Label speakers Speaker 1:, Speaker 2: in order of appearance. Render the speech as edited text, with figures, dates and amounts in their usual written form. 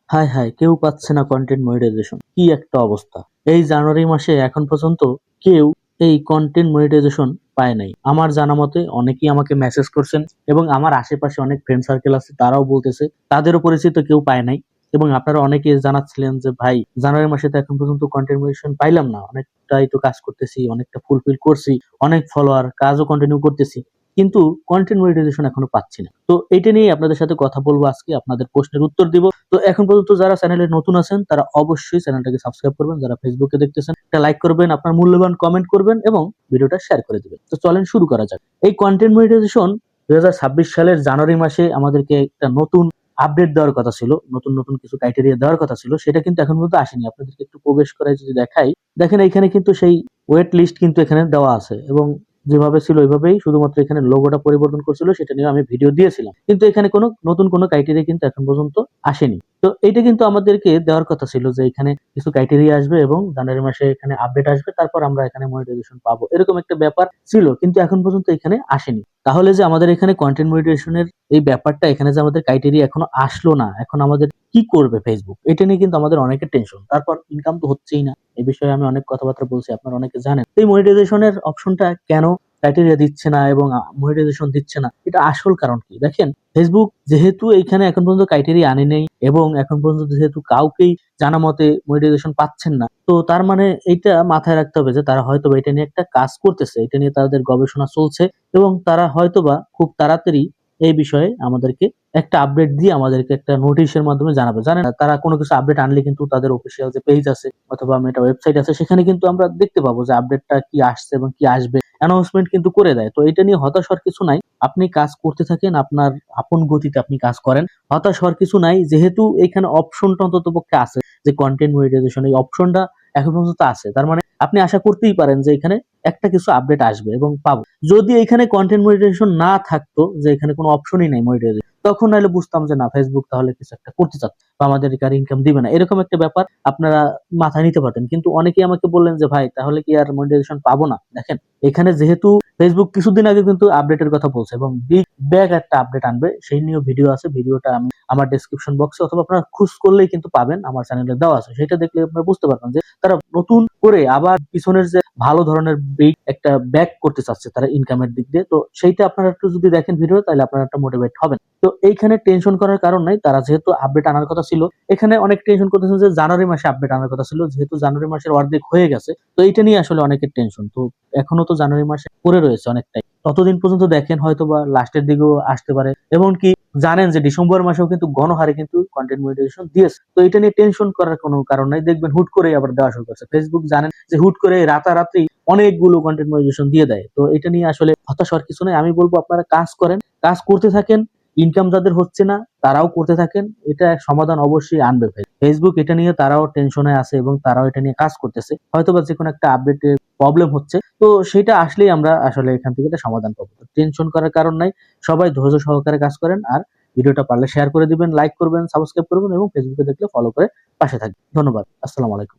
Speaker 1: হায় হায়, কেউ পাচ্ছে না কন্টেন্ট মনিটাইজেশন, কি একটা অবস্থা! এই জানুয়ারি মাসে এখন পর্যন্ত কেউ এই কন্টেন্ট মনিটাইজেশন পায় নাই। আমার জানা মতে অনেকেই আমাকে মেসেজ করছেন এবং আমার আশেপাশে অনেক ফ্রেন্ড সার্কেল আছে, তারাও বলতেছে তাদেরও পরিচিত কেউ পায় নাই। এবং আপনারা অনেকে জানাচ্ছিলেন যে ভাই, জানুয়ারি মাসে তো এখন পর্যন্ত কন্টেন্ট মনিটাইজেশন পাইলাম না, অনেকটাই তো কাজ করতেছি, অনেকটা ফুলফিল করছি, অনেক ফলোয়ার, কাজও কন্টিনিউ করতেছি, কিন্তু কন্টেন্ট মনিটাইজেশন এখনো পাচ্ছি না। তো এটা নিয়ে আপনাদের সাথে কথা বলবো আজকে, আপনাদের প্রশ্নের উত্তর দিব। তো এখন পর্যন্ত যারা চ্যানেলে নতুন আছেন তারা অবশ্যই চ্যানেলটাকে সাবস্ক্রাইব করবেন, যারা ফেসবুকে দেখতেছেন একটা লাইক করবেন, আপনার মূল্যবান কমেন্ট করবেন এবং ভিডিওটা শেয়ার করে দিবেন। তো চলেন শুরু করা যাক। এই কন্টেন্ট মনিটাইজেশন 2026 সালের জানুয়ারি মাসে আমাদেরকে একটা নতুন আপডেট দেওয়ার কথা ছিল, নতুন নতুন কিছু ক্রাইটেরিয়া দেওয়ার কথা ছিল, সেটা কিন্তু এখন পর্যন্ত আসেনি। আপনাদেরকে একটু প্রবেশ করায় যদি দেখাই, দেখেন এখানে কিন্তু সেই ওয়েট লিস্ট কিন্তু এখানে দেওয়া আছে এবং যেভাবে ছিল ওইভাবেই, শুধুমাত্র এখানে লোগোটা পরিবর্তন করছিল, সেটা নিয়ে আমি ভিডিও দিয়েছিলাম, কিন্তু এখানে কোনো নতুন কোনো ক্রাইটেরিয়া কিন্তু এখন পর্যন্ত আসেনি। তো এইটা কিন্তু আমাদেরকে দেওয়ার কথা ছিল যে এখানে কিছু ক্রাইটেরিয়া আসবে এবং জানুয়ারি মাসে এখানে আপডেট আসবে, তারপর আমরা এখানে মনিটাইজেশন পাবো, এরকম একটা ব্যাপার ছিল, কিন্তু এখন পর্যন্ত এখানে আসেনি। তাহলে যে আমাদের এখানে কন্টেন্ট মনিটাইজেশনের এই ব্যাপারটা, এখানে যে আমাদের ক্রাইটেরিয়া এখনো আসলো না, এখন আমাদের কি করবে ফেসবুক, এটা নিয়ে কিন্তু আমাদের অনেকের টেনশন। তারপর ইনকাম তো হচ্ছেই না, এই বিষয়ে আমি অনেক কথাবার্তা বলছি, আপনারা অনেকে জানেন। এই মনিটাইজেশনের অপশনটা কেন ক্রাইটেরিয়া দিচ্ছে না এবং মনিটাইজেশন দিচ্ছে না, এটা আসল কারণ কি দেখেন। ফেসবুক যেহেতু এইখানে এখন পর্যন্ত ক্রাইটেরিয়া আনে নেই এবং এখন পর্যন্ত যেহেতু কাউকেই জানা মতে মনিটাইজেশন পাচ্ছেন না, তো তার মানে এইটা মাথায় রাখতে হবে যে তারা হয়তো এটা নিয়ে একটা কাজ করতেছে, এটা নিয়ে তাদের গবেষণা চলছে এবং তারা হয়তোবা খুব তাড়াতাড়ি এই বিষয়ে আমাদেরকে একটা আপডেট দিয়ে আমাদেরকে একটা নোটিশের মাধ্যমে জানাবে। জানেন, তারা কোনো কিছু আপডেট আনলে কিন্তু তাদের অফিসিয়াল যে পেজ আছে অথবা মেটা ওয়েবসাইট আছে, সেখানে কিন্তু আমরা দেখতে পাবো যে আপডেটটা কি আসছে এবং কি আসবে, অ্যানাউন্সমেন্ট কিন্তু করে দেয়। তো এটা নিয়ে হতাশ হওয়ার কিছু নাই, আপনি কাজ করতে থাকেন, আপনার আপন গতিতে আপনি কাজ করেন, হতাশ হওয়ার কিছু নাই। যেহেতু এখানে অপশনটা অন্তত পক্ষে আছে যে কন্টেন্ট মনিটাইজেশন, এই অপশনটা এখন পর্যন্ত আছে, তার মানে আপনি আশা করতেই পারেন যে এখানে একটা কিছু আপডেট আসবে এবং পাবো। যদি এখানে কন্টেন্ট মনিটাইজেশন না থাকতো, যে এখানে কোনো অপশনই নাই মনিটাইজেশন, তখন নাহলে বুঝতাম যে না, ফেসবুক তাহলে কিছু একটা করতে চাচ্ছে বা আমাদের আর ইনকাম দিবে না, এরকম একটা ব্যাপার আপনারা মাথায় নিতে পারতেন। কিন্তু অনেকেই আমাকে বললেন যে ভাই, তাহলে কি আর মনিটাইজেশন পাবো না? দেখেন, এখানে যেহেতু ফেসবুক কিছুদিন আগে কিন্তু আপডেটের কথা বলছে এবং বিগ ব্যাগ একটা আপডেট আনবে, সেই নিয়েও ভিডিও আছে, ভিডিওটা আমি আমার ডেসক্রিপশন বক্সে অথবা আপনারা খোঁজ করলেই কিন্তু পাবেন, আমার চ্যানেলে দেওয়া আছে, সেটা দেখলে আপনারা বুঝতে পারবেন যে তারা নতুন করে আবার পিছনের যে ভালো ধরনের বিগ একটা ব্যাক করতে চাচ্ছে তারা ইনকামের দিক দিয়ে। তো সেইটা আপনারা একটু যদি দেখেন ভিডিও, তাহলে আপনারা একটা মোটিভেট হবেন। তো এইখানে টেনশন করার কারণ নাই, তারা যেহেতু আপডেট আনার কথা ছিল, এখানে অনেক টেনশন করতেছেন যে জানুয়ারি মাসে আপডেট আনার কথা ছিল, যেহেতু জানুয়ারি মাসের অর্ধেক হয়ে গেছে, তো এইটা নিয়ে আসলে অনেকের টেনশন। তো এখনো তো জানুয়ারি মাসে পড়ে রয়েছে অনেকটাই, ততদিন পর্যন্ত দেখেন হয়তো বা লাস্টের দিকেও আসতে পারে। এমনকি জানেন যে ডিসেম্বর মাসেও কিন্তু গণহারে কিন্তু কন্টেন্ট মনিটাইজেশন দিয়েছে। তো এটা নিয়ে টেনশন করার কোনো কারণ নাই, দেখবেন হুট করে আবার দেওয়া শুরু করছে ফেসবুক। জানেন যে হুট করে রাতারাতি অনেকগুলো কন্টেন্ট মনিটাইজেশন দিয়ে দেয়। তো এটা নিয়ে আসলে হতাশ হওয়ার কিছু নাই, আমি বলবো আপনারা কাজ করেন, কাজ করতে থাকেন, ইনকাম যাদের হচ্ছে না তারাও করতে থাকেন, এটা এক সমাধান অবশ্যই আনবে ফেসবুক। এটা নিয়ে তারাও টেনশনে আছে এবং তারাও এটা নিয়ে কাজ করতেছে, হয়তোবা যে কোনো একটা আপডেটের প্রবলেম হচ্ছে, তো সেটা আসলেই আমরা আসলে এখান থেকে একটা সমাধান পাবো। তো টেনশন করার কারণ নাই, সবাই ধৈর্য সহকারে কাজ করেন, আর ভিডিওটা পারলে শেয়ার করে দিবেন, লাইক করবেন, সাবস্ক্রাইব করবেন এবং ফেসবুকে দেখলে ফলো করে পাশে থাকবেন। ধন্যবাদ, আসসালামু আলাইকুম।